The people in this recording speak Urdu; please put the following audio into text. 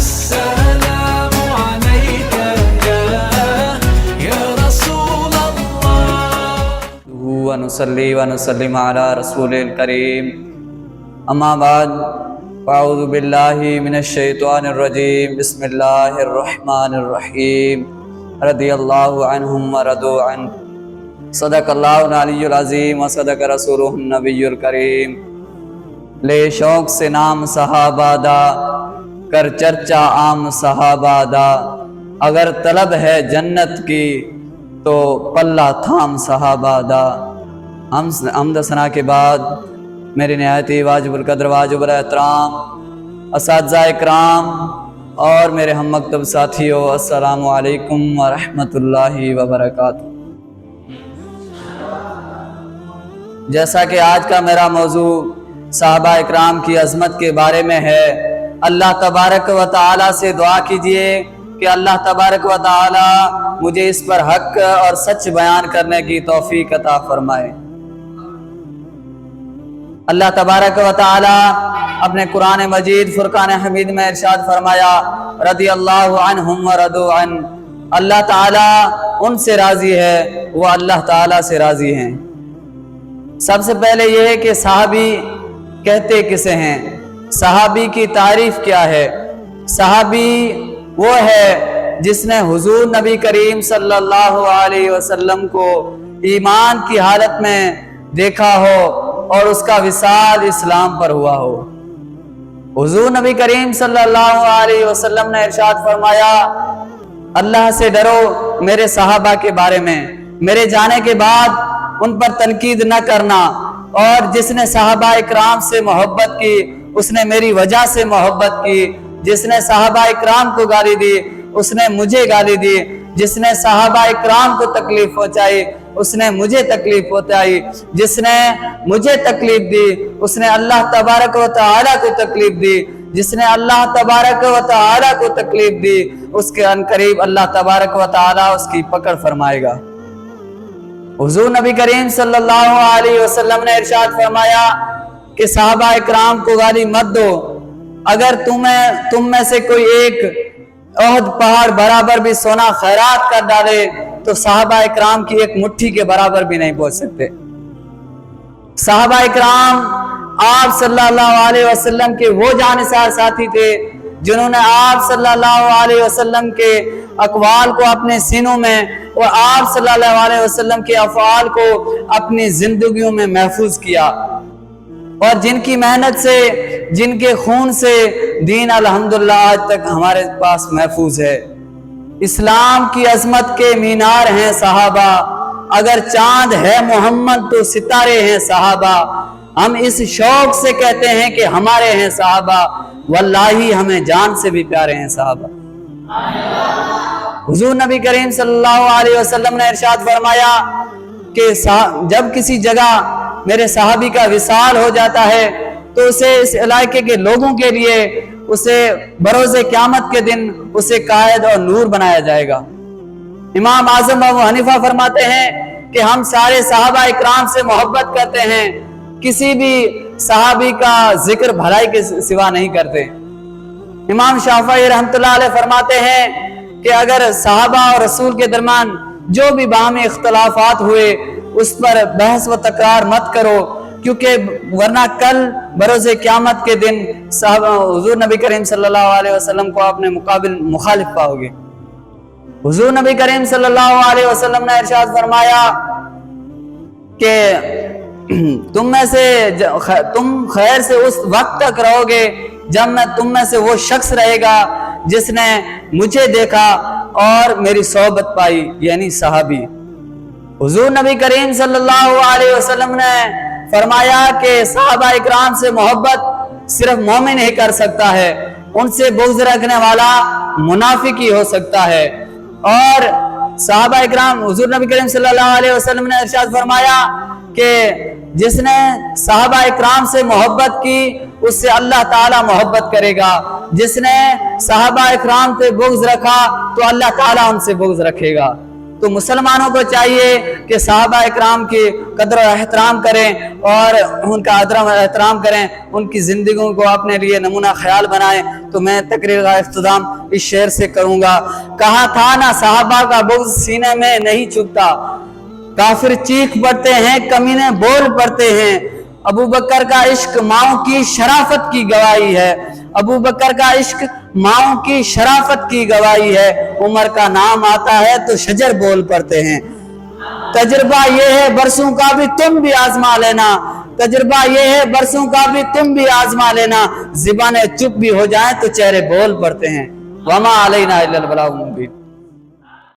السلام عليك يا رسول الله. ونصلي ونسلم على رسول الكريم. اما بعد فاعوذ باللہ من الشیطان الرجیم. بسم اللہ الرحمن الرحیم. رضی اللہ عنہم ورضوا عنہ. صدق اللہ العلی العظیم و صدق رسولہ النبی الکریم. لے شوق سے نام صحابہ دا، کر چرچا عام صحابہ دا. اگر طلب ہے جنت کی تو پلہ تھام صحابہ دا. حمد ثنا کے بعد میری نہایتی واجب القدر واجب الاحترام اساتذہ اکرام اور میرے ہم مکتب ساتھیوں، السلام علیکم ورحمۃ اللہ وبرکاتہ. جیسا کہ آج کا میرا موضوع صحابہ اکرام کی عظمت کے بارے میں ہے، اللہ تبارک و تعالی سے دعا کیجئے کہ اللہ تبارک و تعالی مجھے اس پر حق اور سچ بیان کرنے کی توفیق عطا فرمائے. اللہ تبارک و تعالی اپنے قرآن مجید فرقان حمید میں ارشاد فرمایا، رضی اللہ عنہم ورضوا عنہ. اللہ تعالی ان سے راضی ہے، وہ اللہ تعالی سے راضی ہیں. سب سے پہلے یہ ہے کہ صحابی کہتے کسے ہیں، صحابی کی تعریف کیا ہے. صحابی وہ ہے جس نے حضور نبی کریم صلی اللہ علیہ وسلم کو ایمان کی حالت میں دیکھا ہو اور اس کا وصال اسلام پر ہوا ہو. حضور نبی کریم صلی اللہ علیہ وسلم نے ارشاد فرمایا، اللہ سے ڈرو میرے صحابہ کے بارے میں، میرے جانے کے بعد ان پر تنقید نہ کرنا. اور جس نے صحابہ اکرام سے محبت کی اس نے میری وجہ سے محبت کی. جس نے صحابہ اکرام کو گالی دی اس نے مجھے گالی دی. جس نے صحابہ اکرام کو تکلیف پہنچائی اس نے مجھے تکلیف پہنچائی. جس نے مجھے تکلیف دی اس نے اللہ تبارک و تعالی کو تکلیف دی. جس نے اللہ تبارک و تعالی کو تکلیف دی اس کے عنقریب اللہ تبارک و تعالی اس کی پکڑ فرمائے گا. حضور نبی کریم صلی اللہ علیہ وسلم نے ارشاد فرمایا کہ صحابہ اکرام کو گالی مت دو. اگر تم میں سے کوئی ایک احد پہاڑ برابر بھی سونا خیرات کر ڈالے تو صحابہ اکرام کی ایک مٹھی کے برابر بھی نہیں پہنچ سکتے. صحابہ اکرام آپ صلی اللہ علیہ وسلم کے وہ جانثار ساتھی تھے جنہوں نے آپ صلی اللہ علیہ وسلم کے اقوال کو اپنے سینوں میں اور آپ صلی اللہ علیہ وسلم کے افعال کو اپنی زندگیوں میں محفوظ کیا، اور جن کی محنت سے، جن کے خون سے دین الحمدللہ آج تک ہمارے پاس محفوظ ہے. اسلام کی عظمت کے مینار ہیں صحابہ. اگر چاند ہے محمد تو ستارے ہیں صحابہ. ہم اس شوق سے کہتے ہیں کہ ہمارے ہیں صحابہ، واللہ ہمیں جان سے بھی پیارے ہیں صحابہ. حضور نبی کریم صلی اللہ علیہ وسلم نے ارشاد فرمایا کہ جب کسی جگہ میرے صحابی کا وصال ہو جاتا ہے تو اسے اس علاقے کے لوگوں کے لیے اسے بروز قیامت کے دن اسے قائد اور نور بنایا جائے گا. امام اعظم ابو حنیفہ فرماتے ہیں کہ ہم سارے صحابہ اکرام سے محبت کرتے ہیں، کسی بھی صحابی کا ذکر بھلائی کے سوا نہیں کرتے. امام شافعی رحمۃ اللہ علیہ فرماتے ہیں کہ اگر صحابہ اور رسول کے درمیان جو بھی باہمی اختلافات ہوئے اس پر بحث و تکرار مت کرو، کیونکہ ورنہ کل بروز قیامت کے دن حضور نبی کریم صلی اللہ علیہ وسلم کو اپنے مقابل مخالف پاؤ گے. حضور نبی کریم صلی اللہ علیہ وسلم نے ارشاد فرمایا کہ تم خیر سے اس وقت تک رہو گے جب میں تم میں سے وہ شخص رہے گا جس نے مجھے دیکھا اور میری صحبت پائی، یعنی صحابی. حضور نبی کریم صلی اللہ علیہ وسلم نے فرمایا کہ صحابہ اکرام سے محبت صرف مومن ہی کر سکتا ہے، ان سے بغض رکھنے والا منافق ہی ہو سکتا ہے. اور صحابہ اکرام، حضور نبی کریم صلی اللہ علیہ وسلم نے ارشاد فرمایا کہ جس نے صحابہ اکرام سے محبت کی اس سے اللہ تعالی محبت کرے گا، جس نے صحابہ اکرام سے بغض رکھا تو اللہ تعالی ان سے بغض رکھے گا. تو مسلمانوں کو چاہیے کہ صحابہ اکرام کی قدر و احترام کریں اور ان کا ادب و احترام کریں، ان کی زندگیوں کو اپنے لیے نمونہ خیال بنائیں۔ تو میں تقریر کا اختتام اس شعر سے کروں گا۔ کہا تھا نا صحابہ کا بغض سینے میں نہیں چھپتا، کافر چیخ پڑتے ہیں کمینے بول پڑتے ہیں۔ ابو بکر کا عشق ماؤں کی شرافت کی گواہی ہے، ابو بکر کا عشق ماؤں کی شرافت کی گواہی ہے۔ عمر کا نام آتا ہے تو شجر بول پڑتے ہیں۔ تجربہ یہ ہے برسوں کا بھی تم بھی آزما لینا، تجربہ یہ ہے برسوں کا بھی تم بھی آزما لینا، زبانیں چپ بھی ہو جائیں تو چہرے بول پڑتے ہیں۔ وما علینا الا البلاغ المبین۔